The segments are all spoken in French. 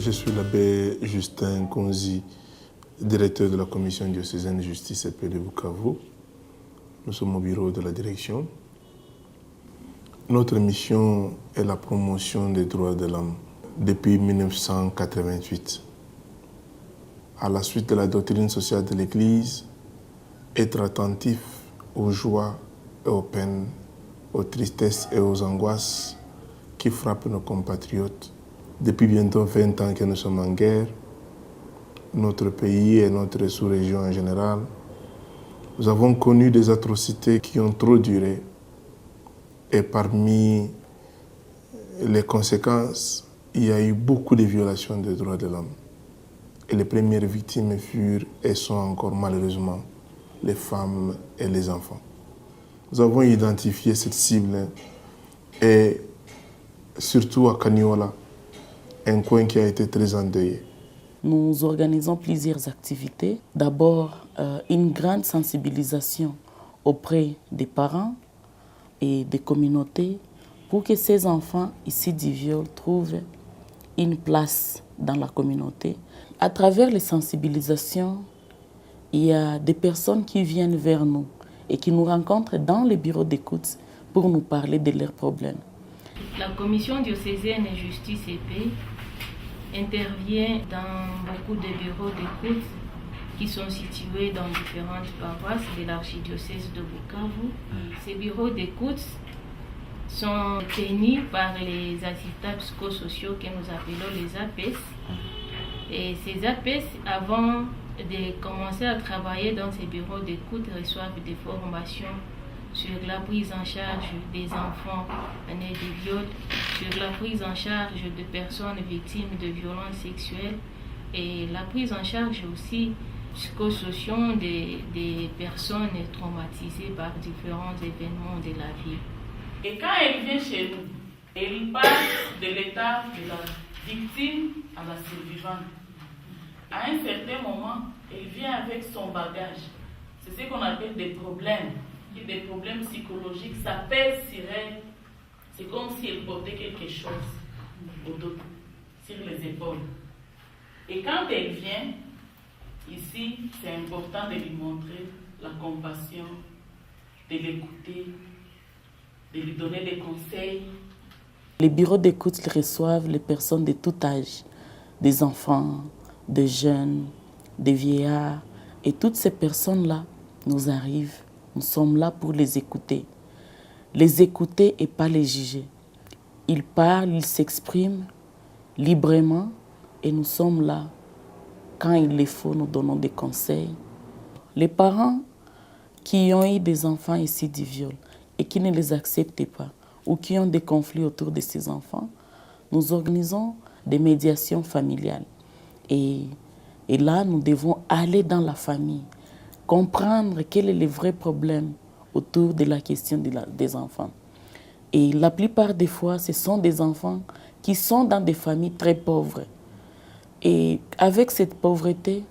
Je suis l'abbé Justin Konzi, directeur de la commission diocésaine de justice et paix de Bukavu. Nous sommes au bureau de la direction. Notre mission est la promotion des droits de l'homme depuis 1988. À la suite de la doctrine sociale de l'Église, être attentif aux joies et aux peines, aux tristesses et aux angoisses qui frappent nos compatriotes. Depuis bientôt 20 ans que nous sommes en guerre, notre pays et notre sous-région en général, nous avons connu des atrocités qui ont trop duré. Et parmi les conséquences, il y a eu beaucoup de violations des droits de l'homme. Et les premières victimes furent et sont encore malheureusement les femmes et les enfants. Nous avons identifié cette cible et surtout à Kaniola, un coin qui a été très endeuillé. Nous organisons plusieurs activités. D'abord, une grande sensibilisation auprès des parents et des communautés pour que ces enfants issus du viol trouvent une place dans la communauté. À travers les sensibilisations, il y a des personnes qui viennent vers nous et qui nous rencontrent dans les bureaux d'écoute pour nous parler de leurs problèmes. La commission diocésaine de justice et paix intervient dans beaucoup de bureaux d'écoute qui sont situés dans différentes paroisses de l'archidiocèse de Bukavu. Ces bureaux d'écoute sont tenus par les assistants psychosociaux que nous appelons les APES. Et ces APES, avant de commencer à travailler dans ces bureaux d'écoute, reçoivent des formations sur la prise en charge des enfants nés de viol, sur la prise en charge de personnes victimes de violences sexuelles et la prise en charge aussi psychosociaux des personnes traumatisées par différents événements de la vie. Et quand elle vient chez nous, elle passe de l'état de la victime à la survivante. À un certain moment, elle vient avec son bagage. C'est ce qu'on appelle des problèmes psychologiques. Ça pèse sur elle. C'est comme si elle portait quelque chose au dos, sur les épaules. Et quand elle vient, ici, c'est important de lui montrer la compassion, de l'écouter, de lui donner des conseils. Les bureaux d'écoute reçoivent les personnes de tout âge, des enfants, des jeunes, des vieillards. Et toutes ces personnes-là nous arrivent. Nous sommes là pour les écouter. Les écouter et pas les juger. Ils parlent, ils s'expriment librement et nous sommes là. Quand il le faut, nous donnons des conseils. Les parents qui ont eu des enfants issus du viol et qui ne les acceptent pas ou qui ont des conflits autour de ces enfants, nous organisons des médiations familiales. Et là, nous devons aller dans la famille, comprendre quel est le vrai problème autour de la question des enfants. Et la plupart des fois, ce sont des enfants qui sont dans des familles très pauvres. Et avec cette pauvreté,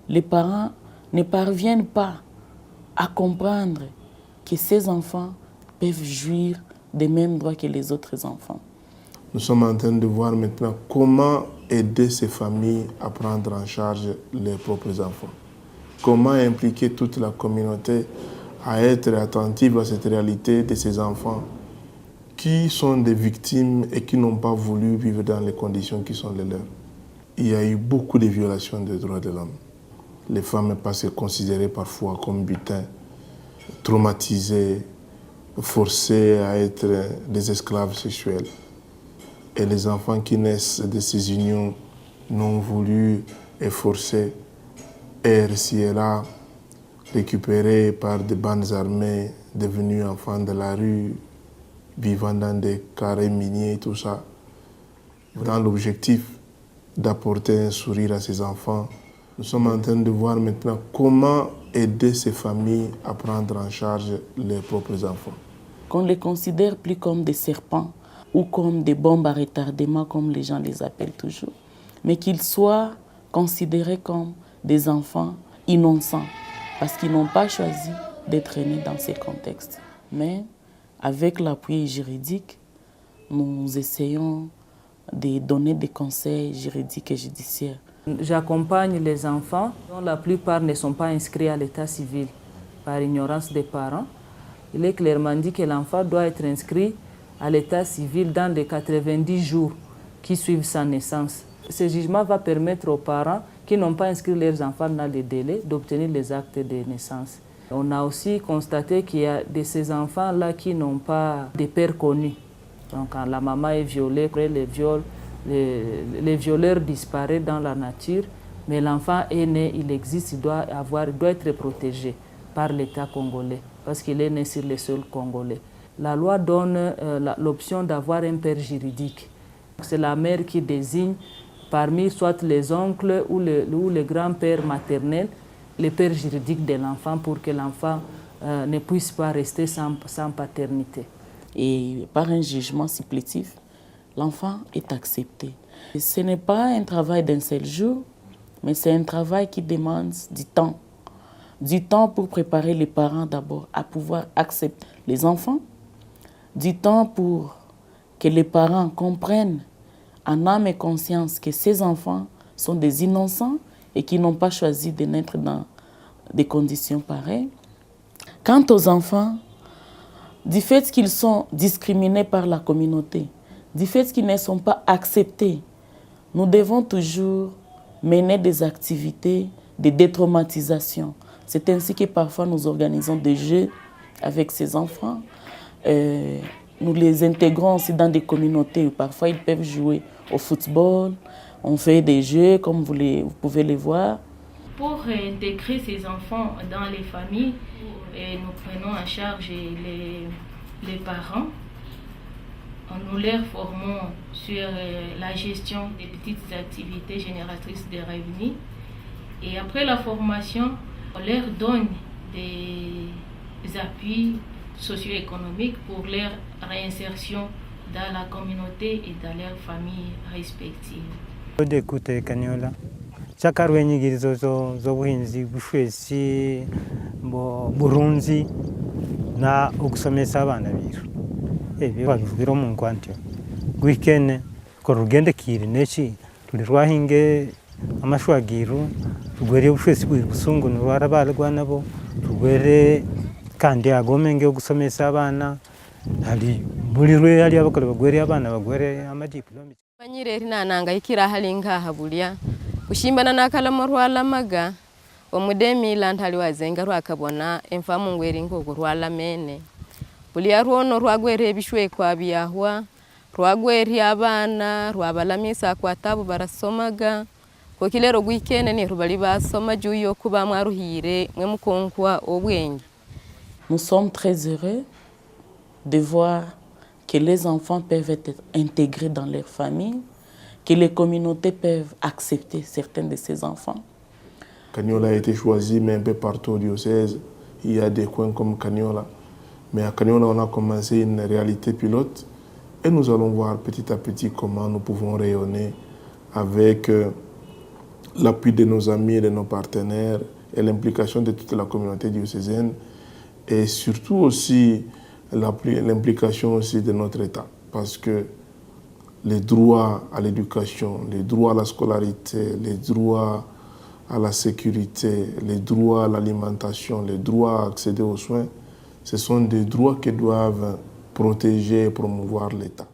les parents ne parviennent pas à comprendre que ces enfants peuvent jouir des mêmes droits que les autres enfants. Nous sommes en train de voir maintenant comment aider ces familles à prendre en charge leurs propres enfants. Comment impliquer toute la communauté à être attentive à cette réalité de ces enfants qui sont des victimes et qui n'ont pas voulu vivre dans les conditions qui sont les leurs. Il y a eu beaucoup de violations des droits de l'homme. Les femmes passent considérées parfois comme butin, traumatisées, forcées à être des esclaves sexuels. Et les enfants qui naissent de ces unions non voulues et forcées, ici et là, récupérés par des bandes armées, devenus enfants de la rue, vivant dans des carrés miniers, tout ça, dans l'objectif d'apporter un sourire à ces enfants. Nous sommes en train de voir maintenant comment aider ces familles à prendre en charge leurs propres enfants. Qu'on les considère plus comme des serpents ou comme des bombes à retardement, comme les gens les appellent toujours, mais qu'ils soient considérés comme des enfants innocents, parce qu'ils n'ont pas choisi d'être nés dans ces contextes. Mais avec l'appui juridique, nous essayons de donner des conseils juridiques et judiciaires. J'accompagne les enfants dont la plupart ne sont pas inscrits à l'état civil par ignorance des parents. Il est clairement dit que l'enfant doit être inscrit à l'état civil dans les 90 jours qui suivent sa naissance. Ce jugement va permettre aux parents qui n'ont pas inscrit leurs enfants dans les délais d'obtenir les actes de naissance. On a aussi constaté qu'il y a de ces enfants-là qui n'ont pas de père connu. Donc quand la maman est violée, les violeurs disparaissent dans la nature, mais l'enfant est né, il existe, il doit être protégé par l'État congolais, parce qu'il est né sur le sol congolais. La loi donne l'option d'avoir un père juridique. C'est la mère qui désigne parmi soit les oncles ou les grands-pères maternels, les pères juridiques de l'enfant pour que l'enfant ne puisse pas rester sans paternité. Et par un jugement supplétif, l'enfant est accepté. Et ce n'est pas un travail d'un seul jour, mais c'est un travail qui demande du temps. Du temps pour préparer les parents d'abord à pouvoir accepter les enfants, du temps pour que les parents comprennent en âme et conscience que ces enfants sont des innocents et qui n'ont pas choisi de naître dans des conditions pareilles. Quant aux enfants, du fait qu'ils sont discriminés par la communauté, du fait qu'ils ne sont pas acceptés, nous devons toujours mener des activités de détraumatisation. C'est ainsi que parfois nous organisons des jeux avec ces enfants. Nous les intégrons aussi dans des communautés où parfois ils peuvent jouer au football. On fait des jeux comme vous pouvez les voir. Pour intégrer ces enfants dans les familles, nous prenons en charge les parents. Nous les formons sur la gestion des petites activités génératrices de revenus. Et après la formation, on leur donne des appuis socio-économiques pour leur réinsertion dans la communauté et dans leurs familles respectives. D'écouter Kanyola. Chakarwe nyigirizo z'obuhinzi bushwesi burunzi na okusomesa abana biru ebyo babivugiro mu nkwantyo gwikene ko rugendekire neki tuli rwahinge amashwagiru rugwere bushwesi bw'ubusungu nurwarabalwa nabo rugwere kandi agomenge okusomesa abana hali bulirwe hali abakole bagwere abana bagwere amadiploma banyire rinananga ikira hali ngaha bulya ushimbana nakalamo rwalamaga omudemi lantali wazenga rwakabona emfamu ngweri ngoko rwalamene bulya rwono rwagwere bishwe kwa byahwa rwagweri abana rwabalamisa kwa tabu barasomaga ko kilero gwikene ni rubali basoma juyo kuba mwaruhire mwe mukonkwa obwenge. Nous sommes très heureux de voir que les enfants peuvent être intégrés dans leur famille, que les communautés peuvent accepter certains de ces enfants. Kanyola a été choisi, mais un peu partout au diocèse, il y a des coins comme Kanyola. Mais à Kanyola, on a commencé une réalité pilote et nous allons voir petit à petit comment nous pouvons rayonner avec l'appui de nos amis et de nos partenaires et l'implication de toute la communauté diocésaine et surtout aussi l'implication aussi de notre État. Parce que les droits à l'éducation, les droits à la scolarité, les droits à la sécurité, les droits à l'alimentation, les droits à accéder aux soins, ce sont des droits que doivent protéger et promouvoir l'État.